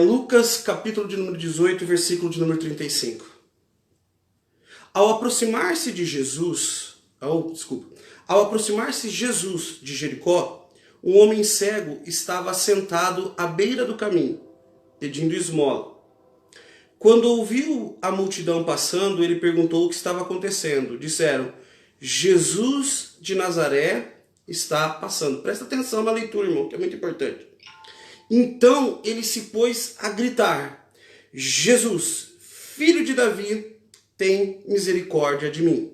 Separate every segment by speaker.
Speaker 1: Lucas, capítulo de número 18, versículo de número 35. Ao aproximar-se Jesus de Jericó, um homem cego estava sentado à beira do caminho, pedindo esmola. Quando ouviu a multidão passando, ele perguntou o que estava acontecendo. Disseram: Jesus de Nazaré está passando. Presta atenção na leitura, irmão, que é muito importante. Então ele se pôs a gritar: Jesus, filho de Davi, tem misericórdia de mim.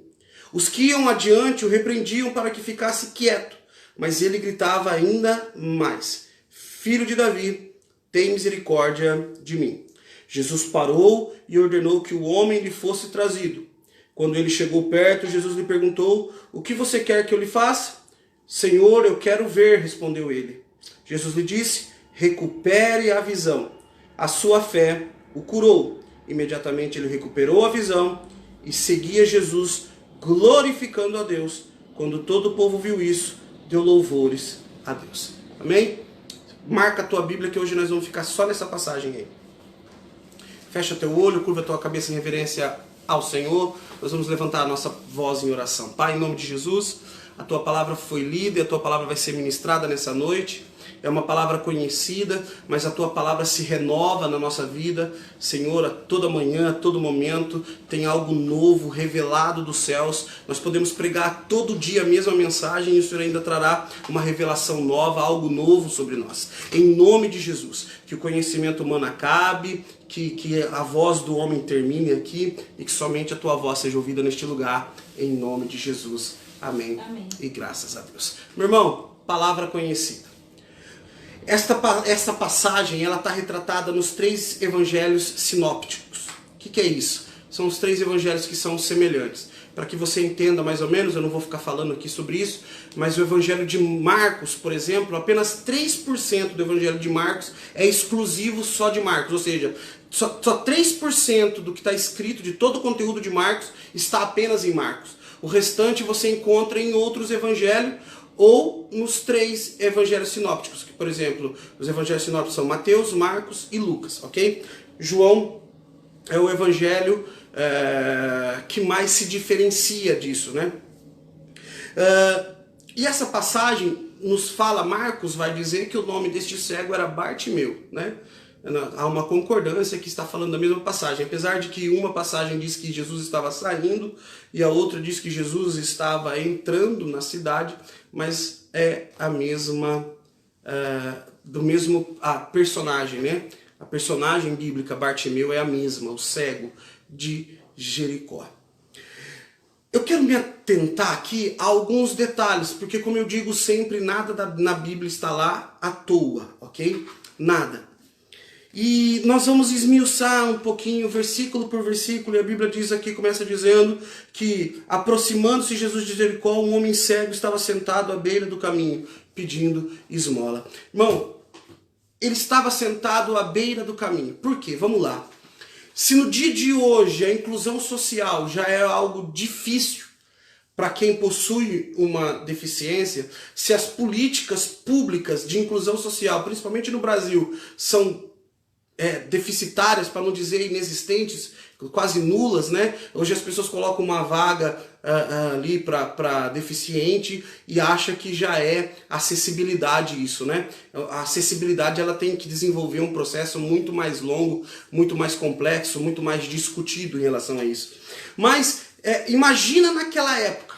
Speaker 1: Os que iam adiante o repreendiam para que ficasse quieto, mas ele gritava ainda mais: Filho de Davi, tem misericórdia de mim. Jesus parou e ordenou que o homem lhe fosse trazido. Quando ele chegou perto, Jesus lhe perguntou: O que você quer que eu lhe faça? Senhor, eu quero ver, respondeu ele. Jesus lhe disse: Recupere a visão. A sua fé o curou. Imediatamente ele recuperou a visão e seguia Jesus, glorificando a Deus. Quando todo o povo viu isso, deu louvores a Deus. Amém? Marca a tua Bíblia que hoje nós vamos ficar só nessa passagem aí. Fecha teu olho, curva a tua cabeça em reverência ao Senhor. Nós vamos levantar a nossa voz em oração. Pai, em nome de Jesus, a tua palavra foi lida e a tua palavra vai ser ministrada nessa noite. É uma palavra conhecida, mas a tua palavra se renova na nossa vida. Senhor, a toda manhã, a todo momento, tem algo novo revelado dos céus. Nós podemos pregar todo dia a mesma mensagem e o Senhor ainda trará uma revelação nova, algo novo sobre nós. Em nome de Jesus, que o conhecimento humano acabe, que a voz do homem termine aqui e que somente a tua voz seja ouvida neste lugar. Em nome de Jesus. Amém. Amém. E graças a Deus. Meu irmão, palavra conhecida. Esta passagem ela está retratada nos 3 evangelhos sinópticos. O que é isso? São os 3 evangelhos que são semelhantes. Para que você entenda mais ou menos, eu não vou ficar falando aqui sobre isso, mas o evangelho de Marcos, por exemplo, apenas 3% do evangelho de Marcos é exclusivo só de Marcos. Ou seja, só 3% do que está escrito, de todo o conteúdo de Marcos, está apenas em Marcos. O restante você encontra em outros evangelhos, ou nos 3 evangelhos sinópticos, que, por exemplo, os evangelhos sinópticos são Mateus, Marcos e Lucas, ok? João é o evangelho que mais se diferencia disso, né? E essa passagem nos fala, Marcos vai dizer que o nome deste cego era Bartimeu, né? Há uma concordância que está falando da mesma passagem, apesar de que uma passagem diz que Jesus estava saindo e a outra diz que Jesus estava entrando na cidade, mas é a mesma, a personagem, né? A personagem bíblica Bartimeu é a mesma, o cego de Jericó. Eu quero me atentar aqui a alguns detalhes, porque como eu digo sempre, nada na Bíblia está lá à toa, ok? Nada. E nós vamos esmiuçar um pouquinho, versículo por versículo, e a Bíblia diz aqui, começa dizendo que, aproximando-se Jesus de Jericó, um homem cego estava sentado à beira do caminho, pedindo esmola. Irmão, ele estava sentado à beira do caminho. Por quê? Vamos lá. Se no dia de hoje a inclusão social já é algo difícil para quem possui uma deficiência, se as políticas públicas de inclusão social, principalmente no Brasil, são deficitárias, para não dizer inexistentes, quase nulas, né? Hoje as pessoas colocam uma vaga ali para deficiente e acha que já é acessibilidade isso, né? A acessibilidade ela tem que desenvolver um processo muito mais longo, muito mais complexo, muito mais discutido em relação a isso. Mas imagina naquela época,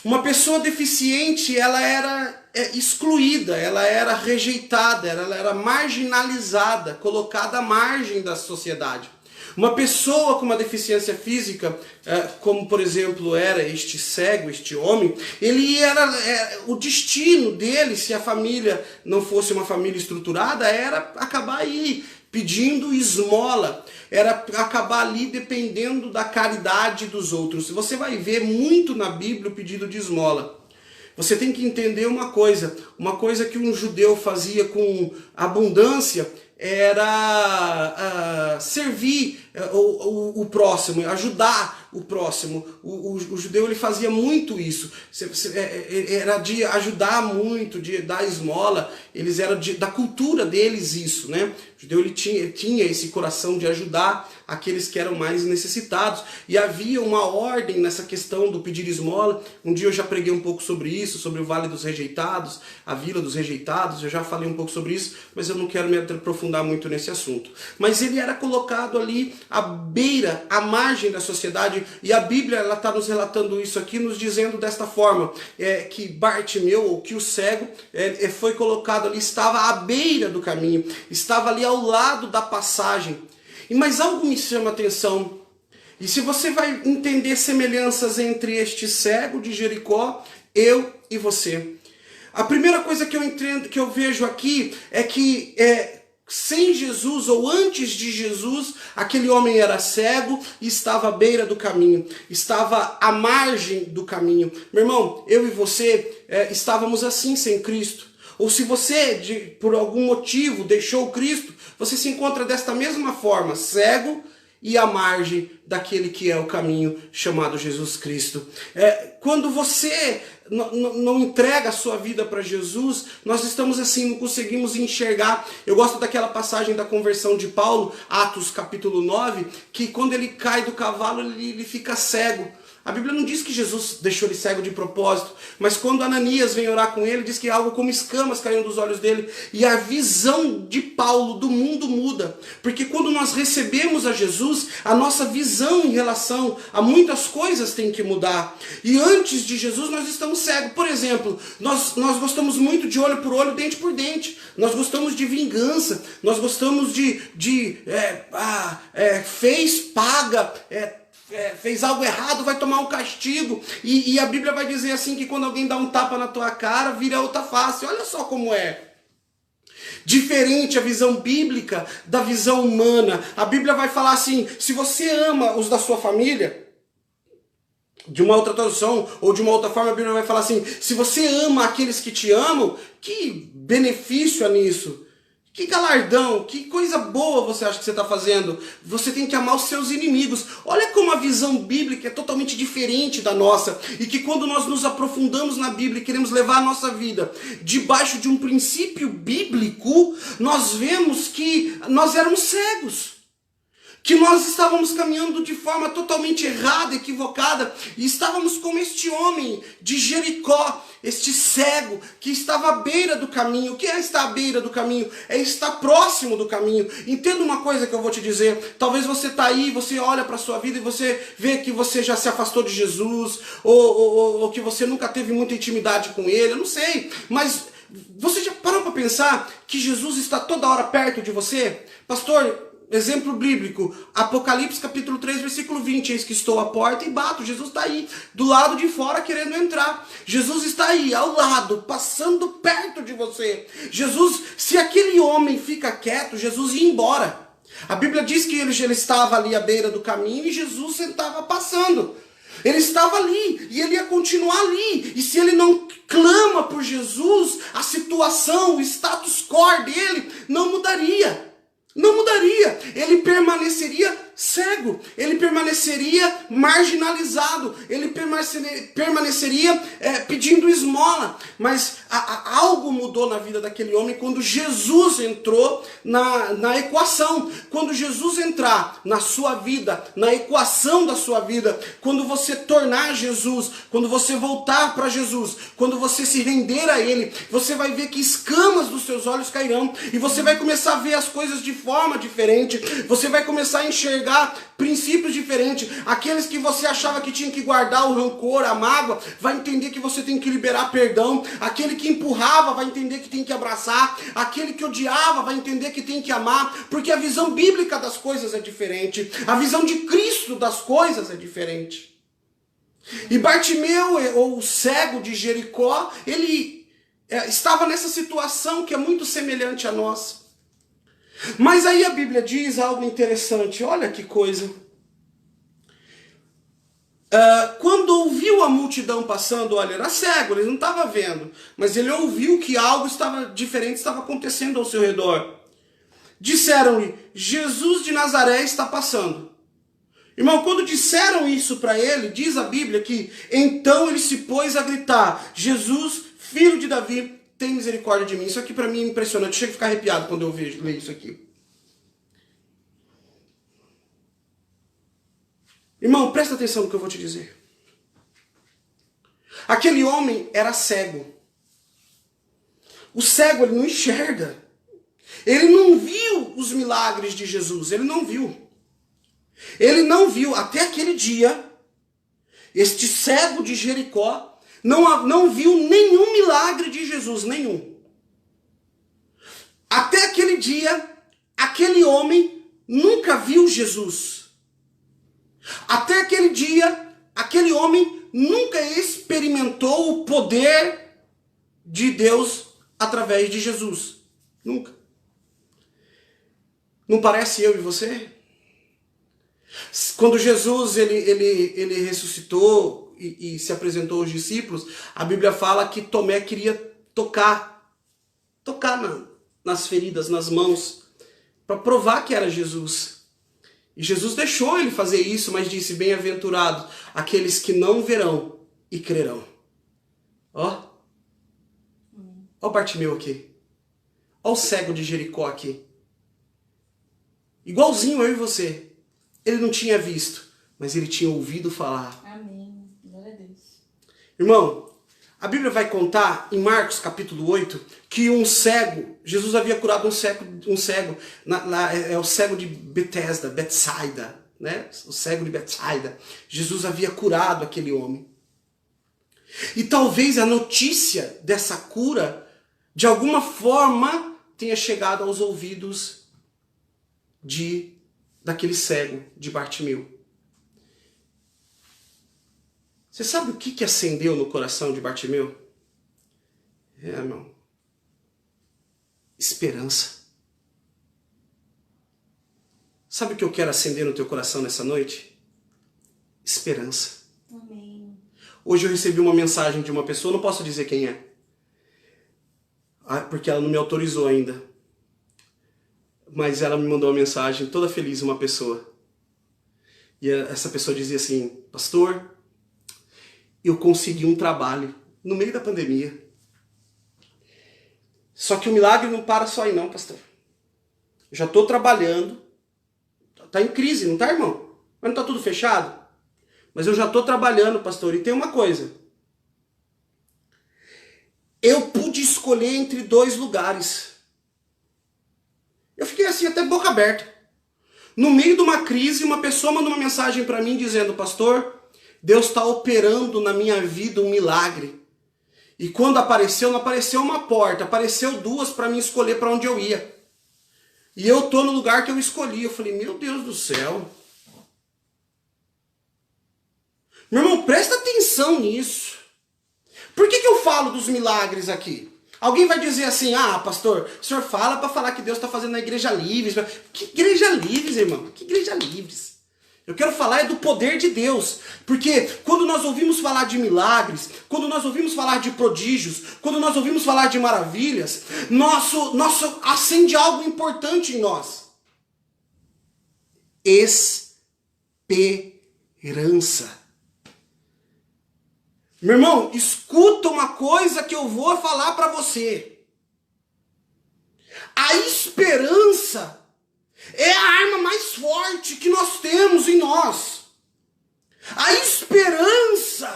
Speaker 1: uma pessoa deficiente, ela era excluída, ela era rejeitada, ela era marginalizada, colocada à margem da sociedade. Uma pessoa com uma deficiência física, como por exemplo era este cego, este homem, ele era o destino dele, se a família não fosse uma família estruturada, era acabar aí pedindo esmola, era acabar ali dependendo da caridade dos outros. Você vai ver muito na Bíblia o pedido de esmola. Você tem que entender uma coisa que um judeu fazia com abundância era servir o próximo, ajudar o próximo. O judeu ele fazia muito isso. Era de ajudar muito, de dar esmola. Eles eram da cultura deles isso, né? O judeu ele tinha esse coração de ajudar aqueles que eram mais necessitados. E havia uma ordem nessa questão do pedir esmola. Um dia eu já preguei um pouco sobre isso, sobre o Vale dos Rejeitados, a Vila dos Rejeitados. Eu já falei um pouco sobre isso, mas eu não quero me aprofundar muito nesse assunto. Mas ele era colocado ali à beira, à margem da sociedade. E a Bíblia ela está nos relatando isso aqui, nos dizendo desta forma, que Bartimeu, ou que o cego, foi colocado ali, estava à beira do caminho, estava ali ao lado da passagem. Mas algo me chama a atenção. E se você vai entender semelhanças entre este cego de Jericó, eu e você. A primeira coisa que eu entendo, que eu vejo aqui, é que sem Jesus, ou antes de Jesus, aquele homem era cego e estava à beira do caminho, estava à margem do caminho. Meu irmão, eu e você estávamos assim sem Cristo. Ou se você, por algum motivo, deixou Cristo, você se encontra desta mesma forma, cego e à margem daquele que é o caminho chamado Jesus Cristo. Quando você não entrega a sua vida para Jesus, nós estamos assim, não conseguimos enxergar. Eu gosto daquela passagem da conversão de Paulo, Atos capítulo 9, que quando ele cai do cavalo, ele fica cego. A Bíblia não diz que Jesus deixou ele cego de propósito, mas quando Ananias vem orar com ele, diz que algo como escamas caíram dos olhos dele, e a visão de Paulo do mundo muda, porque quando nós recebemos a Jesus, a nossa visão em relação a muitas coisas tem que mudar, e antes de Jesus nós estamos cegos. Por exemplo, nós gostamos muito de olho por olho, dente por dente, nós gostamos de vingança, nós gostamos fez, paga, fez algo errado, vai tomar um castigo. E a Bíblia vai dizer assim que quando alguém dá um tapa na tua cara, vira outra face. Olha só como é. Diferente a visão bíblica da visão humana. A Bíblia vai falar assim, se você ama os da sua família, de uma outra tradução ou de uma outra forma, a Bíblia vai falar assim, se você ama aqueles que te amam, que benefício há nisso? Que galardão, que coisa boa você acha que você está fazendo? Você tem que amar os seus inimigos. Olha como a visão bíblica é totalmente diferente da nossa. E que quando nós nos aprofundamos na Bíblia e queremos levar a nossa vida debaixo de um princípio bíblico, nós vemos que nós éramos cegos. Que nós estávamos caminhando de forma totalmente errada, equivocada, e estávamos como este homem de Jericó, este cego, que estava à beira do caminho. O que é estar à beira do caminho? É estar próximo do caminho. Entenda uma coisa que eu vou te dizer, talvez você está aí, você olha para a sua vida e você vê que você já se afastou de Jesus, ou que você nunca teve muita intimidade com Ele, eu não sei, mas você já parou para pensar que Jesus está toda hora perto de você? Pastor, exemplo bíblico, Apocalipse capítulo 3, versículo 20, eis que estou à porta e bato. Jesus está aí, do lado de fora querendo entrar. Jesus está aí, ao lado, passando perto de você. Jesus, se aquele homem fica quieto, Jesus ia embora. A Bíblia diz que ele estava ali à beira do caminho e Jesus estava passando. Ele estava ali e ele ia continuar ali. E se ele não clama por Jesus, a situação, o status quo dele não mudaria. Não mudaria, ele permaneceria cego, ele permaneceria marginalizado, ele permaneceria pedindo esmola. Mas algo mudou na vida daquele homem quando Jesus entrou na equação. Quando Jesus entrar na sua vida, na equação da sua vida, quando você tornar Jesus, quando você voltar para Jesus, quando você se render a Ele, você vai ver que escamas dos seus olhos cairão e você vai começar a ver as coisas de forma diferente, você vai começar a enxergar princípios diferentes. Aqueles que você achava que tinha que guardar o rancor, a mágoa, vai entender que você tem que liberar perdão. Aquele que empurrava vai entender que tem que abraçar. Aquele que odiava vai entender que tem que amar, porque a visão bíblica das coisas é diferente. A visão de Cristo das coisas é diferente. E Bartimeu, ou o cego de Jericó, ele estava nessa situação que é muito semelhante à nossa. Mas aí a Bíblia diz algo interessante, olha que coisa. Quando ouviu a multidão passando, olha, era cego, ele não estava vendo, mas ele ouviu que algo diferente estava acontecendo ao seu redor. Disseram-lhe, Jesus de Nazaré está passando. Irmão, quando disseram isso para ele, diz a Bíblia que então ele se pôs a gritar: Jesus, filho de Davi, tem misericórdia de mim. Isso aqui para mim é impressionante. Chega a ficar arrepiado quando eu leio isso aqui. Irmão, presta atenção no que eu vou te dizer. Aquele homem era cego. O cego, ele não enxerga. Ele não viu os milagres de Jesus. Ele não viu. Ele não viu até aquele dia. Este cego de Jericó não viu nenhum milagre de Jesus. Nenhum. Até aquele dia, aquele homem nunca viu Jesus. Até aquele dia, aquele homem nunca experimentou o poder de Deus através de Jesus. Nunca. Não parece eu e você? Quando Jesus ele ressuscitou e se apresentou aos discípulos, a Bíblia fala que Tomé queria tocar nas feridas, nas mãos, para provar que era Jesus. E Jesus deixou ele fazer isso, mas disse: bem-aventurados aqueles que não verão e crerão. Ó o Bartimeu aqui. Ó o cego de Jericó aqui. Igualzinho eu e você. Ele não tinha visto, mas ele tinha ouvido falar.
Speaker 2: Amém. Glória a Deus.
Speaker 1: Irmão, a Bíblia vai contar em Marcos capítulo 8 que um cego, Jesus havia curado um cego, é o cego de Betsaida, né? O cego de Betsaida. Jesus havia curado aquele homem. E talvez a notícia dessa cura, de alguma forma, tenha chegado aos ouvidos daquele cego de Bartimeu. Você sabe o que acendeu no coração de Bartimeu? Irmão. Esperança. Sabe o que eu quero acender no teu coração nessa noite? Esperança.
Speaker 2: Amém.
Speaker 1: Hoje eu recebi uma mensagem de uma pessoa, não posso dizer quem é, porque ela não me autorizou ainda. Mas ela me mandou uma mensagem toda feliz, uma pessoa. E essa pessoa dizia assim: pastor, eu consegui um trabalho no meio da pandemia. Só que o milagre não para só aí não, pastor. Eu já estou trabalhando. Está em crise, não está, irmão? Mas não está tudo fechado? Mas eu já estou trabalhando, pastor. E tem uma coisa. Eu pude escolher entre 2 lugares. Eu fiquei assim, até boca aberta. No meio de uma crise, uma pessoa mandou uma mensagem para mim dizendo: pastor, Deus está operando na minha vida um milagre. E quando apareceu, não apareceu uma porta, apareceu 2 para mim escolher para onde eu ia. E eu tô no lugar que eu escolhi. Eu falei: meu Deus do céu. Meu irmão, presta atenção nisso. Por que eu falo dos milagres aqui? Alguém vai dizer assim: ah, pastor, o senhor fala para falar que Deus está fazendo na igreja livres. Que igreja livres, irmão? Que igreja livres? Eu quero falar é do poder de Deus. Porque quando nós ouvimos falar de milagres, quando nós ouvimos falar de prodígios, quando nós ouvimos falar de maravilhas, nosso acende algo importante em nós. Esperança. Meu irmão, escuta uma coisa que eu vou falar para você. A esperança é a arma mais forte que nós temos em nós. A esperança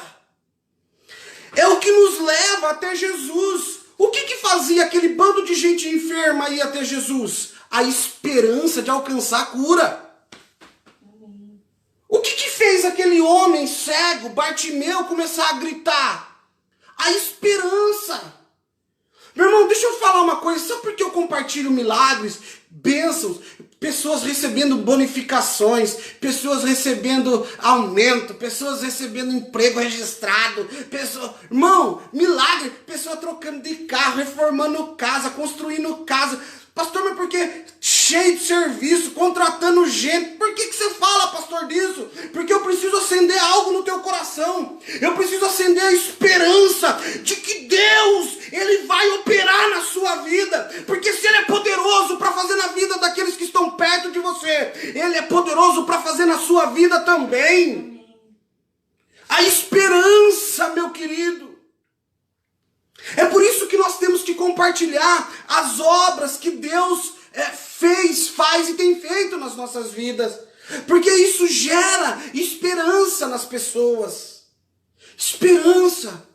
Speaker 1: é o que nos leva até Jesus. O que fazia aquele bando de gente enferma ir até Jesus? A esperança de alcançar a cura. O que fez aquele homem cego, Bartimeu, começar a gritar? A esperança. Meu irmão, deixa eu falar uma coisa. Sabe por que eu compartilho milagres, bênçãos, pessoas recebendo bonificações, pessoas recebendo aumento, pessoas recebendo emprego registrado, irmão, milagre, pessoa trocando de carro, reformando casa, construindo casa. Pastor, mas por que cheio de serviço, contratando gente? Por que você fala, pastor, disso? Porque eu preciso acender algo no teu coração. Eu preciso acender a esperança de que Deus, Ele vai operar na sua vida. Porque se Ele é poderoso para fazer na vida daqueles que estão perto de você, Ele é poderoso para fazer na sua vida vida também. A esperança, meu querido. É por isso que nós temos que compartilhar as obras que Deus fez, faz e tem feito nas nossas vidas. Porque isso gera esperança nas pessoas. Esperança.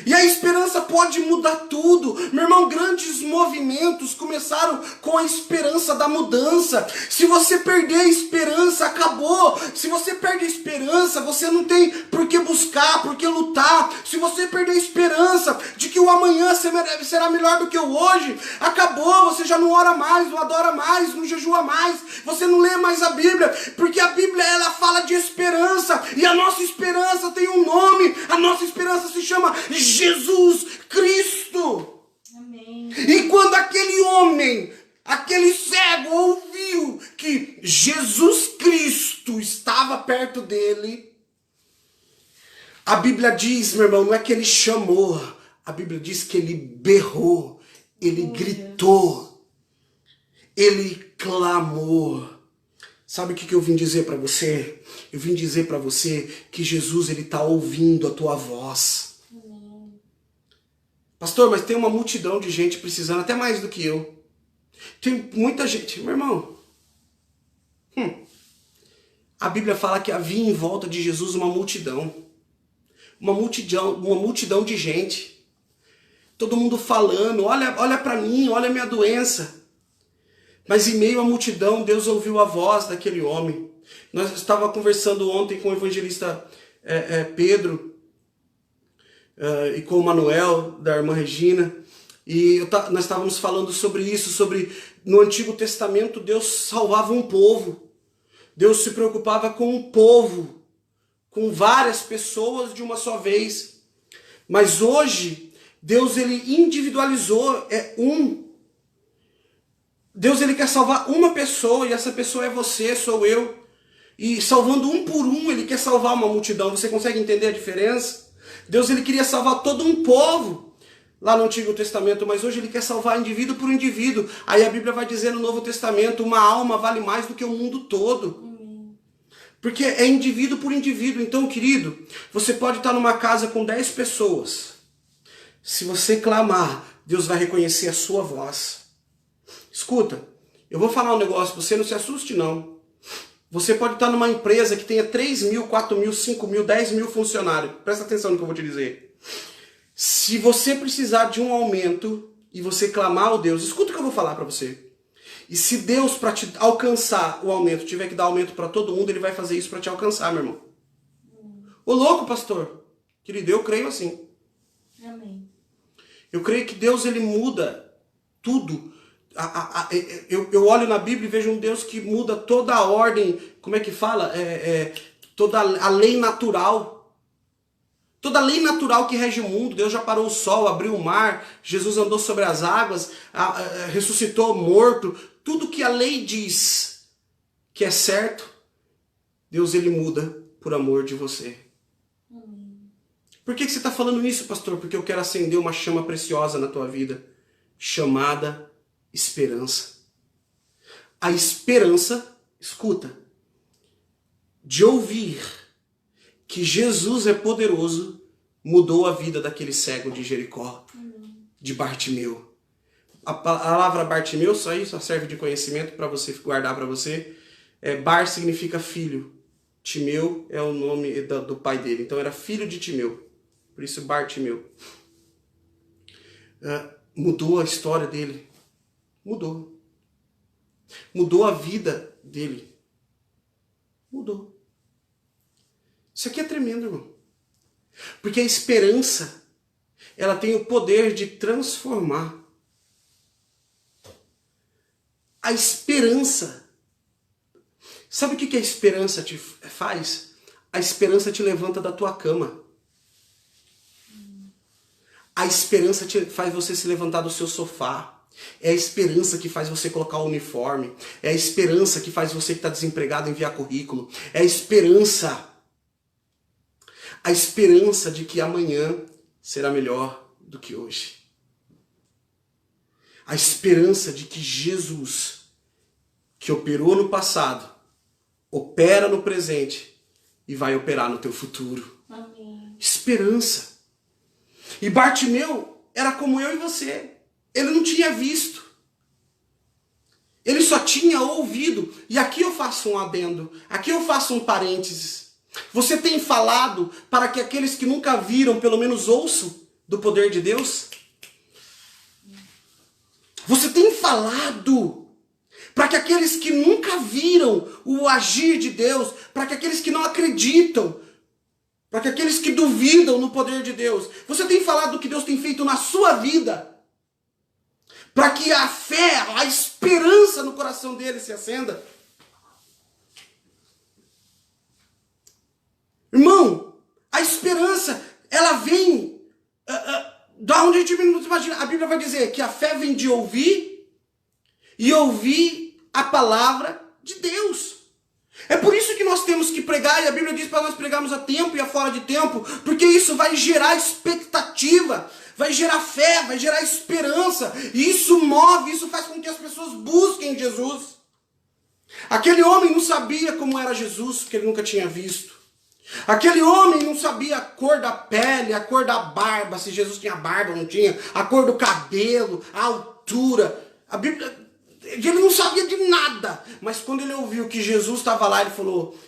Speaker 1: E a esperança pode mudar tudo. Meu irmão, grandes movimentos começaram com a esperança da mudança. Se você perder a esperança, acabou. Se você perde a esperança, você não tem por que buscar, por que lutar. Se você perder a esperança de que o amanhã será melhor do que o hoje, acabou. Você já não ora mais, não adora mais, não jejua mais. Você não lê mais a Bíblia. Porque a Bíblia, ela fala de esperança. E a nossa esperança tem um nome. A nossa esperança se chama Jesus Cristo.
Speaker 2: Amém.
Speaker 1: E quando aquele homem, aquele cego, ouviu que Jesus Cristo estava perto dele, a Bíblia diz, meu irmão, não é que ele chamou, a Bíblia diz que ele berrou, ele gritou, ele clamou. Sabe o que eu vim dizer para você? Eu vim dizer para você que Jesus, ele está ouvindo a tua voz. Pastor, mas tem uma multidão de gente precisando, até mais do que eu. Tem muita gente, meu irmão. A Bíblia fala que havia em volta de Jesus uma multidão. Uma multidão de gente. Todo mundo falando, olha para mim, olha a minha doença. Mas em meio à multidão, Deus ouviu a voz daquele homem. Nós estávamos conversando ontem com o evangelista Pedro, e com o Manuel, da irmã Regina, e nós estávamos falando sobre isso, sobre no Antigo Testamento Deus salvava um povo, Deus se preocupava com um povo, com várias pessoas de uma só vez, mas hoje Deus ele individualizou, Deus ele quer salvar uma pessoa, e essa pessoa é você, sou eu, e salvando um por um, ele quer salvar uma multidão. Você consegue entender a diferença? Deus ele queria salvar todo um povo lá no Antigo Testamento, mas hoje ele quer salvar indivíduo por indivíduo. Aí a Bíblia vai dizer no Novo Testamento, uma alma vale mais do que o mundo todo. Porque é indivíduo por indivíduo. Então, querido, você pode estar numa casa com 10 pessoas. Se você clamar, Deus vai reconhecer a sua voz. Escuta, eu vou falar um negócio, você não se assuste não. Você pode estar numa empresa que tenha 3 mil, 4 mil, 5 mil, 10 mil funcionários. Presta atenção no que eu vou te dizer. Se você precisar de um aumento e você clamar ao Deus, escuta o que eu vou falar para você. E se Deus, para te alcançar o aumento, tiver que dar aumento para todo mundo, ele vai fazer isso para te alcançar, meu irmão. Ô louco, pastor. Querido, eu creio assim.
Speaker 2: Amém.
Speaker 1: Eu creio que Deus ele muda tudo. Eu olho na Bíblia e vejo um Deus que muda toda a ordem, como é que fala? Toda a lei natural. Toda a lei natural que rege o mundo. Deus já parou o sol, abriu o mar, Jesus andou sobre as águas, ressuscitou morto. Tudo que a lei diz que é certo, Deus ele muda por amor de você. Por que você está falando isso, pastor? Porque eu quero acender uma chama preciosa na tua vida, chamada esperança. A esperança, escuta, de ouvir que Jesus é poderoso, mudou a vida daquele cego de Jericó, de Bartimeu. A palavra Bartimeu, só serve de conhecimento para você guardar para você. Bar significa filho. Timeu é o nome do pai dele. Então era filho de Timeu. Por isso Bartimeu. Mudou a história dele. Mudou. Mudou a vida dele. Mudou. Isso aqui é tremendo, irmão. Porque a esperança, ela tem o poder de transformar. A esperança. Sabe o que a esperança te faz? A esperança te levanta da tua cama. A esperança faz você se levantar do seu sofá. É a esperança que faz você colocar o uniforme. É a esperança que faz você que está desempregado enviar currículo. É a esperança. A esperança de que amanhã será melhor do que hoje. A esperança de que Jesus, que operou no passado, opera no presente e vai operar no teu futuro.
Speaker 2: Amém.
Speaker 1: Esperança. E Bartimeu era como eu e você. Ele não tinha visto. Ele só tinha ouvido. E aqui eu faço um adendo. Aqui eu faço um parênteses. Você tem falado para que aqueles que nunca viram, pelo menos ouçam do poder de Deus? Você tem falado para que aqueles que nunca viram o agir de Deus, para que aqueles que não acreditam, para que aqueles que duvidam no poder de Deus, você tem falado do que Deus tem feito na sua vida? Para que a fé, a esperança no coração dele se acenda? Irmão, a esperança, ela vem da onde a gente não imagina. A Bíblia vai dizer que a fé vem de ouvir e ouvir a palavra de Deus. É por isso que nós temos que pregar, e a Bíblia diz para nós pregarmos a tempo e a fora de tempo, porque isso vai gerar expectativa, vai gerar fé, vai gerar esperança, e isso move, isso faz com que as pessoas busquem Jesus. Aquele homem não sabia como era Jesus, porque ele nunca tinha visto. Aquele homem não sabia a cor da pele, a cor da barba, se Jesus tinha barba ou não tinha, a cor do cabelo, a altura. A Bíblia, ele não sabia de nada. Mas quando ele ouviu que Jesus estava lá, ele falou,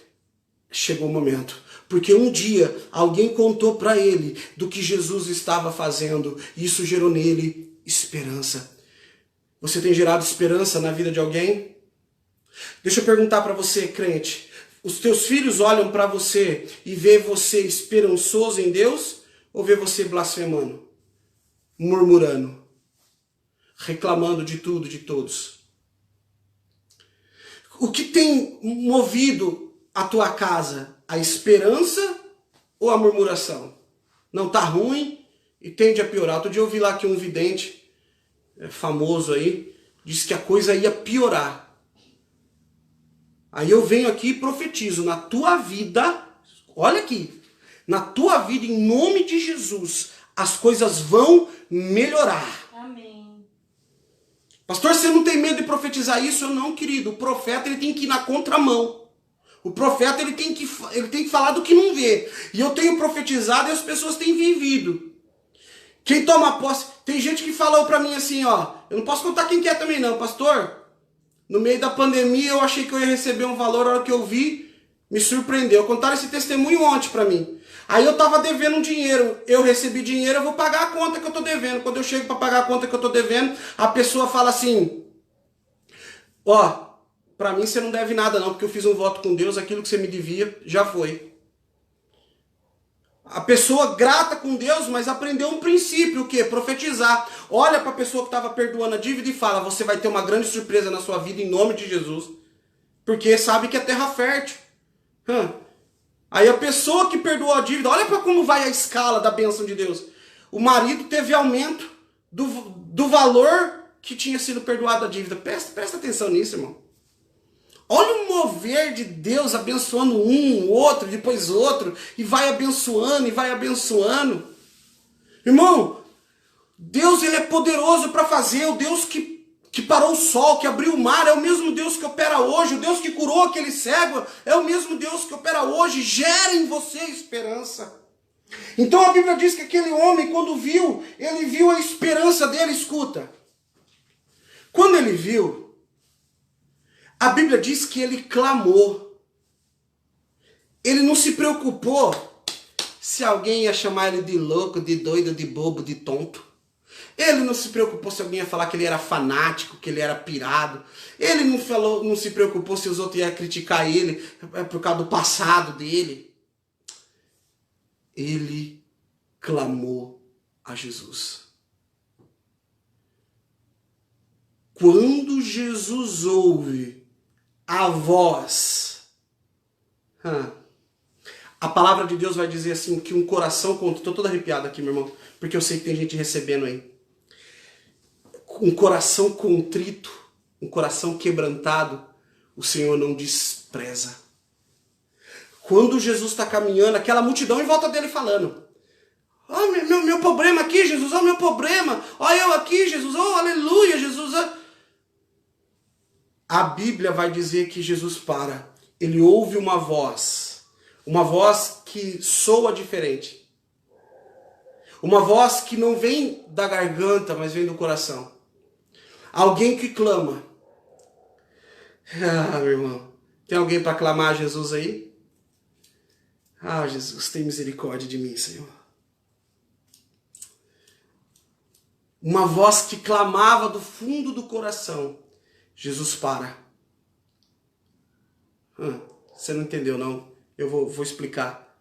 Speaker 1: chegou o momento. Porque um dia alguém contou para ele do que Jesus estava fazendo. E isso gerou nele esperança. Você tem gerado esperança na vida de alguém? Deixa eu perguntar para você, crente. Os teus filhos olham para você e vê você esperançoso em Deus? Ou vê você blasfemando, murmurando, reclamando de tudo, de todos? O que tem movido a tua casa? A esperança ou a murmuração? Não tá ruim e tende a piorar. Outro dia eu vi lá que um vidente famoso aí disse que a coisa ia piorar. Aí eu venho aqui e profetizo na tua vida, olha aqui, na tua vida, em nome de Jesus, as coisas vão melhorar.
Speaker 2: Amém.
Speaker 1: Pastor, você não tem medo de profetizar isso? Eu não, querido. O profeta ele tem que ir na contramão. O profeta ele tem que falar do que não vê. E eu tenho profetizado e as pessoas têm vivido. Quem toma posse... Tem gente que falou pra mim assim, ó, eu não posso contar quem que é também não, pastor. No meio da pandemia eu achei que eu ia receber um valor, a hora que eu vi, me surpreendeu. Contaram esse testemunho ontem pra mim. Aí eu tava devendo um dinheiro, eu recebi dinheiro, eu vou pagar a conta que eu tô devendo. Quando eu chego pra pagar a conta que eu tô devendo, a pessoa fala assim, ó, pra mim você não deve nada não, porque eu fiz um voto com Deus, aquilo que você me devia já foi. A pessoa grata com Deus, mas aprendeu um princípio, o quê? Profetizar. Olha para a pessoa que estava perdoando a dívida e fala, você vai ter uma grande surpresa na sua vida em nome de Jesus. Porque sabe que é terra fértil. Aí a pessoa que perdoou a dívida, olha para como vai a escala da bênção de Deus. O marido teve aumento do valor que tinha sido perdoado a dívida. Presta atenção nisso, irmão. Olha o mover de Deus abençoando um, outro, depois outro, e vai abençoando, e vai abençoando. Irmão, Deus ele é poderoso para fazer, o Deus que parou o sol, que abriu o mar, é o mesmo Deus que opera hoje, o Deus que curou aquele cego, é o mesmo Deus que opera hoje, gera em você esperança. Então a Bíblia diz que aquele homem, quando viu, ele viu a esperança dele, escuta. Quando ele viu, a Bíblia diz que ele clamou. Ele não se preocupou se alguém ia chamar ele de louco, de doido, de bobo, de tonto. Ele não se preocupou se alguém ia falar que ele era fanático, que ele era pirado. Ele não se preocupou se os outros iam criticar ele por causa do passado dele. Ele clamou a Jesus. Quando Jesus ouve a voz, a palavra de Deus vai dizer assim, que um coração contrito, estou todo arrepiado aqui, meu irmão, porque eu sei que tem gente recebendo aí. Um coração contrito, um coração quebrantado, o Senhor não despreza. Quando Jesus está caminhando, aquela multidão em volta dele falando, oh, meu problema aqui, Jesus, oh, meu problema, ó, eu aqui, Jesus, oh, aleluia, Jesus, oh. A Bíblia vai dizer que Jesus para ele ouve uma voz que soa diferente. Uma voz que não vem da garganta, mas vem do coração. Alguém que clama. Ah, meu irmão, tem alguém para clamar a Jesus aí? Ah, Jesus, tem misericórdia de mim, Senhor. Uma voz que clamava do fundo do coração. Jesus para. Você não entendeu, não? Eu vou explicar.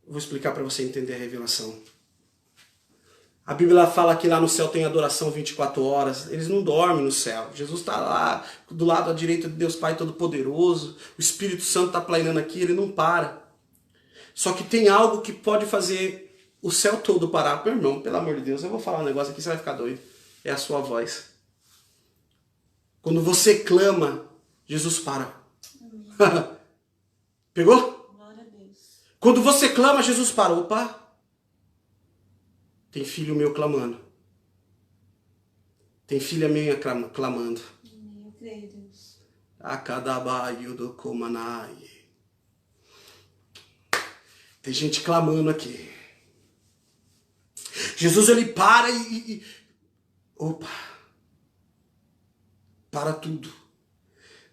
Speaker 1: Vou explicar para você entender a revelação. A Bíblia fala que lá no céu tem adoração 24 horas. Eles não dormem no céu. Jesus está lá, do lado à direita de Deus Pai Todo-Poderoso. O Espírito Santo está planeando aqui, ele não para. Só que tem algo que pode fazer o céu todo parar. Meu irmão, pelo amor de Deus, eu vou falar um negócio aqui, você vai ficar doido. É a sua voz. Quando você clama, Jesus para. Pegou?
Speaker 2: Glória a Deus.
Speaker 1: Quando você clama, Jesus para. Opa! Tem filho meu clamando. Tem filha minha clamando.
Speaker 2: Eu creio, Deus.
Speaker 1: Akadabayu do Komanai. Tem gente clamando aqui. Jesus, ele para opa! Para tudo.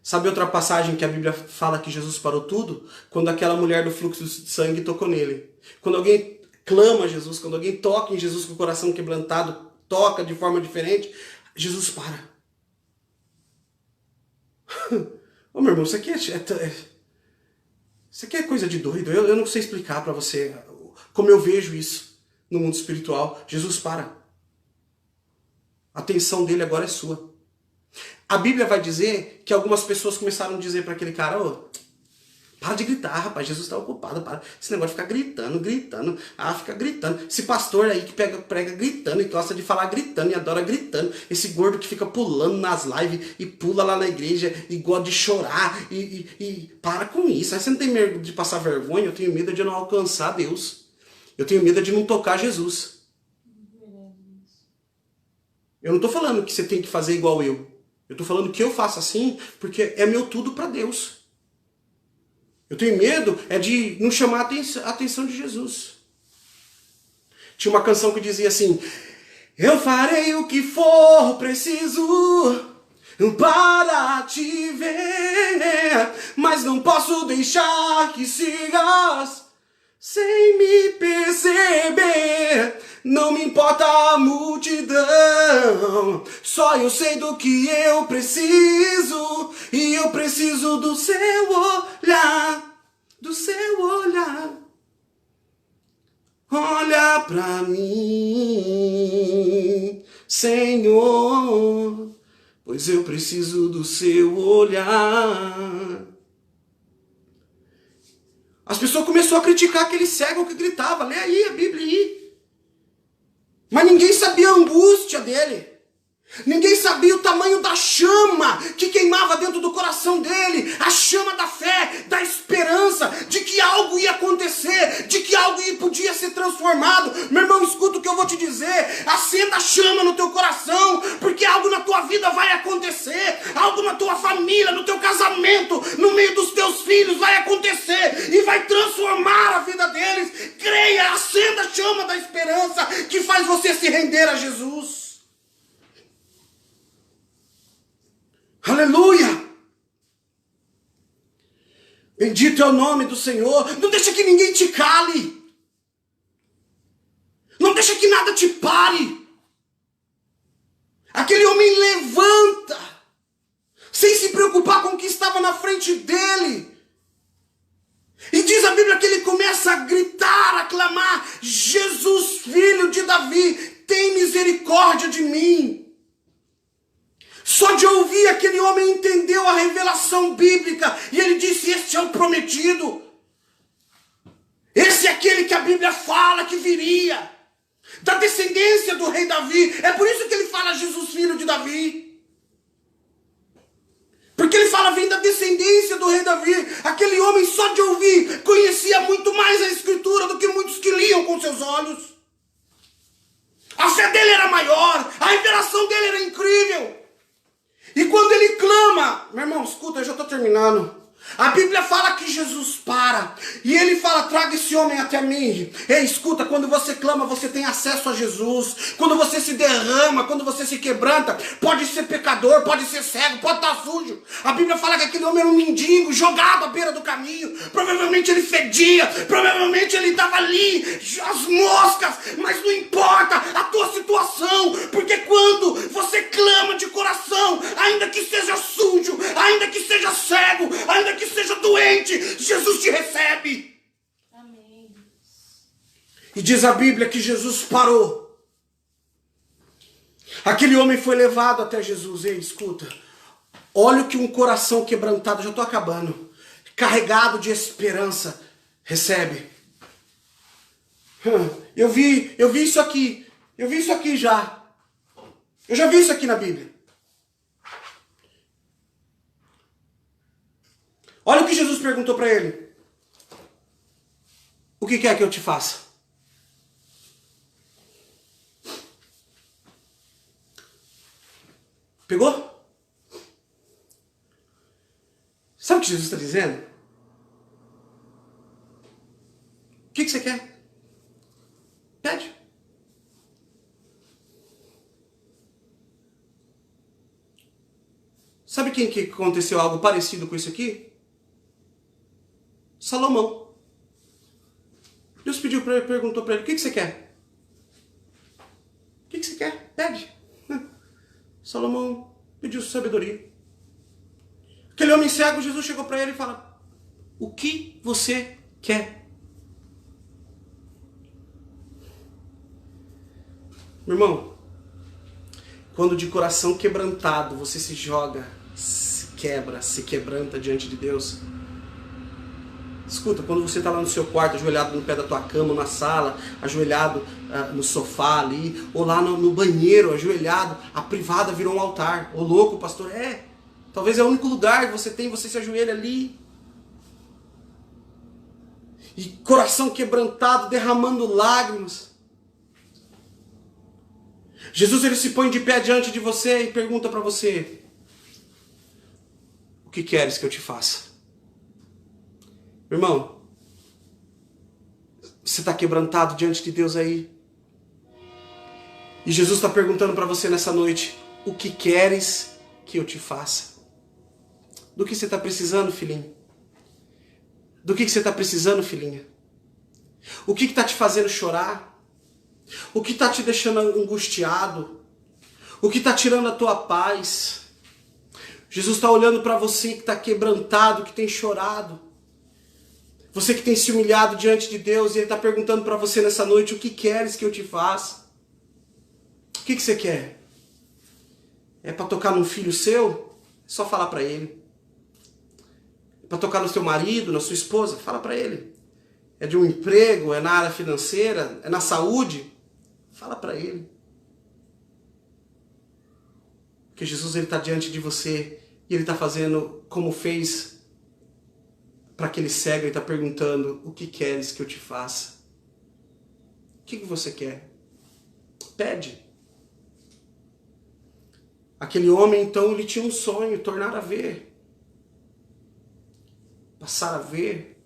Speaker 1: Sabe outra passagem que a Bíblia fala que Jesus parou tudo? Quando aquela mulher do fluxo de sangue tocou nele. Quando alguém clama a Jesus, quando alguém toca em Jesus com o coração quebrantado, toca de forma diferente, Jesus para. Ô meu irmão, isso aqui é coisa de doido. Eu não sei explicar para você como eu vejo isso no mundo espiritual. Jesus para. A atenção dele agora é sua. A Bíblia vai dizer que algumas pessoas começaram a dizer para aquele cara, para de gritar, rapaz, Jesus está ocupado, para. Esse negócio de ficar gritando, fica gritando. Esse pastor aí que prega gritando e gosta de falar gritando e adora gritando. Esse gordo que fica pulando nas lives e pula lá na igreja e gosta de chorar e para com isso. Aí você não tem medo de passar vergonha? Eu tenho medo de não alcançar Deus. Eu tenho medo de não tocar Jesus. Eu não estou falando que você tem que fazer igual eu. Eu estou falando que eu faço assim porque é meu tudo para Deus. Eu tenho medo de não chamar a atenção de Jesus. Tinha uma canção que dizia assim: eu farei o que for preciso para te ver, mas não posso deixar que sigas sem me perceber. Não me importa a multidão, só eu sei do que eu preciso, e eu preciso do seu olhar, do seu olhar. Olha pra mim, Senhor, pois eu preciso do seu olhar. As pessoas começaram a criticar aquele cego que gritava, lê aí a Bíblia aí. Mas ninguém sabia a angústia dele. Ninguém sabia o tamanho da chama que queimava dentro do coração dele. A chama da fé, da esperança, de que algo ia acontecer, de que algo podia ser transformado. Meu irmão, escuta o que eu vou te dizer. Acenda a chama no teu coração, porque algo na tua vida vai acontecer. Algo na tua família, no teu casamento, no meio dos teus filhos vai acontecer e vai transformar a vida deles. Creia, acenda a chama da esperança que faz você se render a Jesus. Aleluia! Bendito é o nome do Senhor. Não deixa que ninguém te cale. Não deixa que nada te pare. Aquele homem levanta, sem se preocupar com o que estava na frente dele. E diz a Bíblia que ele começa a gritar, a clamar: Jesus, filho de Davi, tem misericórdia de mim. Só de ouvir aquele homem entendeu a revelação bíblica. E ele disse: este é o prometido. Esse é aquele que a Bíblia fala que viria. Da descendência do rei Davi. É por isso que ele fala Jesus, filho de Davi. Porque ele fala, vem da descendência do rei Davi. Aquele homem, só de ouvir, conhecia muito mais a Escritura do que muitos que liam com seus olhos. A fé dele era maior. A revelação dele era incrível. E quando ele clama, meu irmão, escuta, eu já estou terminando. A Bíblia fala que Jesus para e ele fala: traga esse homem até mim. Ei, escuta, quando você clama, você tem acesso a Jesus. Quando você se derrama, quando você se quebranta, pode ser pecador, pode ser cego, pode estar sujo. A Bíblia fala que aquele homem era um mendigo jogado à beira do caminho. Provavelmente ele fedia, provavelmente ele estava ali, as moscas, mas não importa a tua situação, porque quando você clama de coração, ainda que seja sujo, ainda que seja cego, ainda que seja doente, Jesus te recebe.
Speaker 2: Amém.
Speaker 1: E diz a Bíblia que Jesus parou. Aquele homem foi levado até Jesus. Ei, escuta. Olha o que um coração quebrantado, já estou acabando, carregado de esperança, recebe. Eu vi isso aqui. Eu vi isso aqui já. Eu já vi isso aqui na Bíblia. Olha o que Jesus perguntou para ele. O que quer que eu te faça? Pegou? Sabe o que Jesus está dizendo? O que você quer? Pede. Sabe quem que aconteceu algo parecido com isso aqui? Salomão. Deus pediu para ele, perguntou para ele: o que você quer? O que você quer? Pede. Salomão pediu sabedoria. Aquele homem cego, Jesus chegou para ele e fala: o que você quer? Meu irmão, quando de coração quebrantado você se joga, se quebra, se quebranta diante de Deus. Escuta, quando você está lá no seu quarto, ajoelhado no pé da tua cama, na sala, ajoelhado no sofá ali, ou lá no banheiro, ajoelhado, a privada virou um altar. Ô louco, pastor, talvez é o único lugar que você tem, você se ajoelha ali. E coração quebrantado, derramando lágrimas. Jesus, ele se põe de pé diante de você e pergunta para você: o que queres que eu te faça? Irmão, você está quebrantado diante de Deus aí? E Jesus está perguntando para você nessa noite: o que queres que eu te faça? Do que você está precisando, filhinho? Do que você está precisando, filhinha? O que está te fazendo chorar? O que está te deixando angustiado? O que está tirando a tua paz? Jesus está olhando para você que está quebrantado, que tem chorado. Você que tem se humilhado diante de Deus, e Ele está perguntando para você nessa noite: o que queres que eu te faça? O que você quer? É para tocar num filho seu? É só falar para Ele. É para tocar no seu marido, na sua esposa? Fala para Ele. É de um emprego? É na área financeira? É na saúde? Fala para Ele. Porque Jesus está diante de você e Ele está fazendo como fez para aquele cego. Ele está perguntando: o que queres que eu te faça? O que você quer? Pede. Aquele homem, então, ele tinha um sonho: tornar a ver. Passar a ver.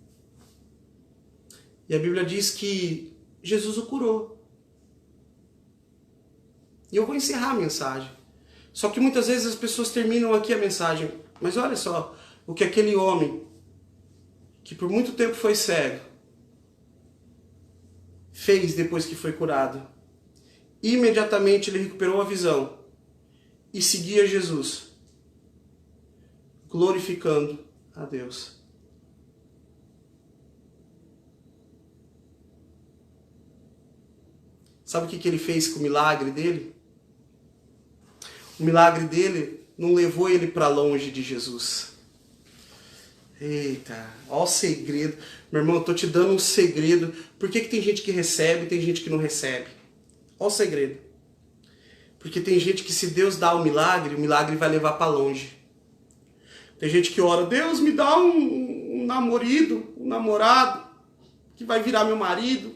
Speaker 1: E a Bíblia diz que Jesus o curou. E eu vou encerrar a mensagem. Só que muitas vezes as pessoas terminam aqui a mensagem. Mas olha só o que aquele homem, que por muito tempo foi cego, fez depois que foi curado. Imediatamente ele recuperou a visão e seguia Jesus, glorificando a Deus. Sabe o que ele fez com o milagre dele? O milagre dele não levou ele para longe de Jesus. Eita, ó o segredo. Meu irmão, eu tô te dando um segredo. Por que tem gente que recebe e tem gente que não recebe? Ó o segredo. Porque tem gente que, se Deus dá o milagre vai levar para longe. Tem gente que ora: Deus, me dá um namorado, que vai virar meu marido.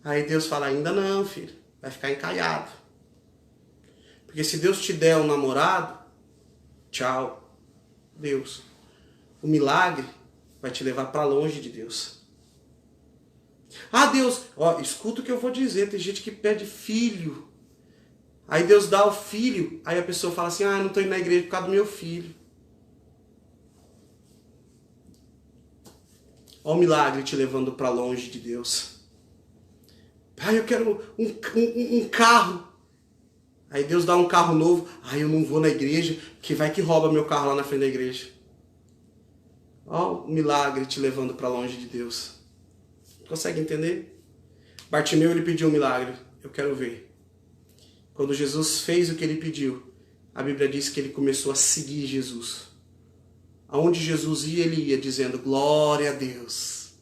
Speaker 1: Aí Deus fala: ainda não, filho, vai ficar encalhado. Porque se Deus te der um namorado, tchau, Deus. O milagre vai te levar para longe de Deus. Ah, Deus, ó, escuta o que eu vou dizer. Tem gente que pede filho. Aí Deus dá o filho. Aí a pessoa fala assim, não estou indo na igreja por causa do meu filho. Olha o milagre te levando para longe de Deus. Eu quero um carro. Aí Deus dá um carro novo. Eu não vou na igreja, que vai que rouba meu carro lá na frente da igreja. Olha o milagre te levando para longe de Deus. Consegue entender? Bartimeu, ele pediu um milagre. Eu quero ver. Quando Jesus fez o que ele pediu, a Bíblia diz que ele começou a seguir Jesus. Aonde Jesus ia, ele ia dizendo, glória a Deus.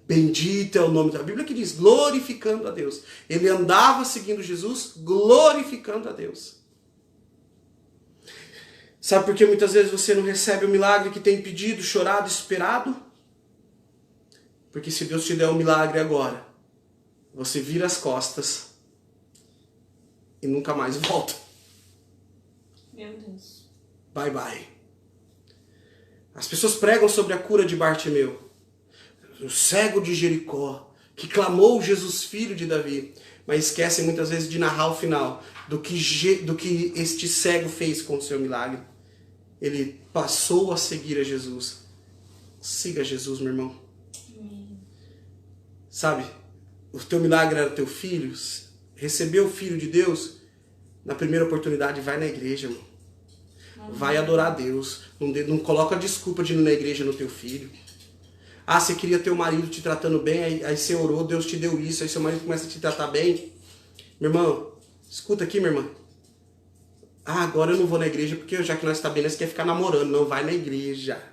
Speaker 1: Bendito é o nome da Bíblia que diz, glorificando a Deus. Ele andava seguindo Jesus, glorificando a Deus. Sabe por que muitas vezes você não recebe o milagre que tem pedido, chorado, esperado? Porque se Deus te der um milagre agora, você vira as costas e nunca mais volta.
Speaker 2: Meu Deus.
Speaker 1: Bye, bye. As pessoas pregam sobre a cura de Bartimeu, o cego de Jericó, que clamou Jesus, filho de Davi, mas esquecem muitas vezes de narrar o final do que este cego fez com o seu milagre. Ele passou a seguir a Jesus. Siga Jesus, meu irmão. Sabe, o teu milagre era teu filho, recebeu o Filho de Deus, na primeira oportunidade vai na igreja, irmão. Vai adorar a Deus. Não coloca desculpa de ir na igreja no teu filho. Você queria ter o marido te tratando bem, aí você orou, Deus te deu isso, aí seu marido começa a te tratar bem. Meu irmão, escuta aqui, minha irmã. Agora eu não vou na igreja porque já que nós está bem, nós quer ficar namorando. Não, vai na igreja.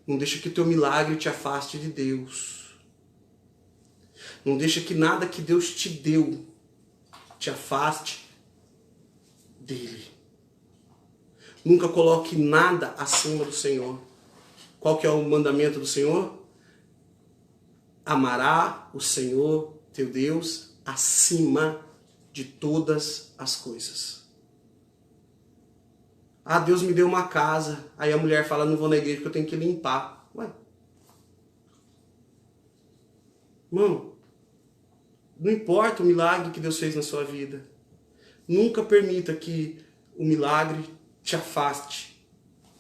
Speaker 1: Não deixa que o teu milagre te afaste de Deus. Não deixa que nada que Deus te deu te afaste dele. Nunca coloque nada acima do Senhor. Qual que é o mandamento do Senhor? Amará o Senhor, teu Deus, acima de todas as coisas. Deus me deu uma casa. Aí a mulher fala, não vou na igreja porque eu tenho que limpar. Ué. Irmão, não importa o milagre que Deus fez na sua vida. Nunca permita que o milagre te afaste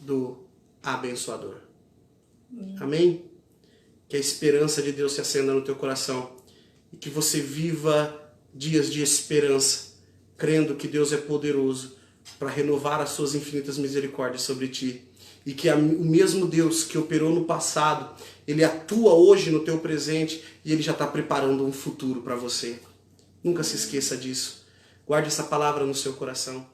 Speaker 1: do abençoador. Amém? Que a esperança de Deus se acenda no teu coração e que você viva dias de esperança, crendo que Deus é poderoso para renovar as suas infinitas misericórdias sobre ti. E que o mesmo Deus que operou no passado, Ele atua hoje no teu presente e Ele já está preparando um futuro para você. Nunca se esqueça disso. Guarde essa palavra no seu coração.